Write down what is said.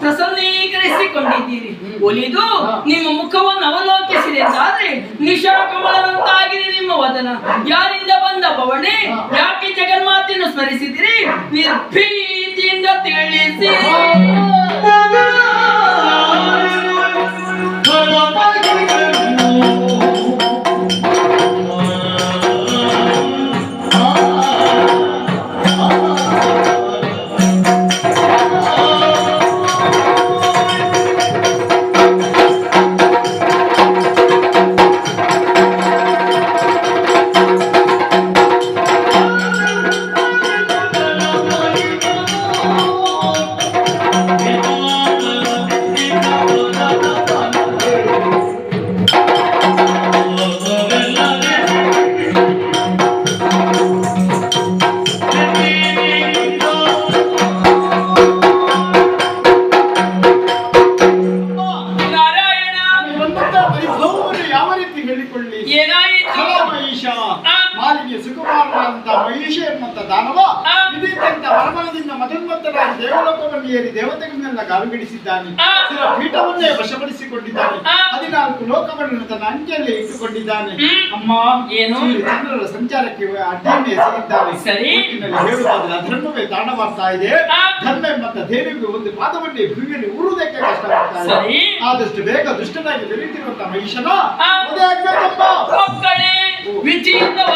ಪ್ರಸನ್ನೀಕರಿಸಿಕೊಂಡಿದ್ದೀರಿ. ಒಲಿದು ನಿಮ್ಮ ಮುಖವನ್ನು ಅವಲೋಕಿಸಿದೆ ಅಂತಾದ್ರೆ ನಿಶಾಕಮಲದಂತಾಗಿದೆ ನಿಮ್ಮ ವದನ. ಯಾರಿಂದ ಬಂದ ಬವಣೆ, ಯಾಕೆ ಜಗನ್ಮಾತೆಯನ್ನು ಸ್ಮರಿಸಿದಿರಿ? ನಿರ್ಭೀತಿಯಿಂದ ತಿಳಿಸಿ. ದೇವತೆಗಳನ್ನೆಲ್ಲ ಗಾರುಗಿಡಿಸಿದ್ದಾನೆ. ಪೀಠವನ್ನೇ ವಶಪಡಿಸಿಕೊಂಡಿದ್ದಾನೆ. 14 ಲೋಕವನ್ನು ತನ್ನ ಅಂಕೆಯಲ್ಲಿ ಇಟ್ಟುಕೊಂಡಿದ್ದಾನೆ. ಅಮ್ಮ ಏನು ಚಂದ್ರರ ಸಂಚಾರಕ್ಕೆ ಅಡ್ಡಿಯನ್ನೇ ಎಸಗಿದ್ದಾನೆ. ಸರಿ ಹೇಳುವುದಾದ್ರೆ ಅಧರ್ಮವೇ ತಾಂಡ ಮಾಡ್ತಾ ಇದೆ. ಧರ್ಮ ಎಂಬಂತ ದೇವಿಗೆ ಒಂದು ಪಾದವನ್ನೇ ಭೂಮಿಯಲ್ಲಿ ಊರುವುದಕ್ಕೆ ಕಷ್ಟವಾಗ್ತಾ ಇದೆ. ಆದಷ್ಟು ಬೇಗ ದುಷ್ಟನಾಗಿ ಬೆರೆತಿರುವಂತಹ ಮಹಿಷನ ಮಕ್ಕಳೇ ವಿಚಿತ್ರ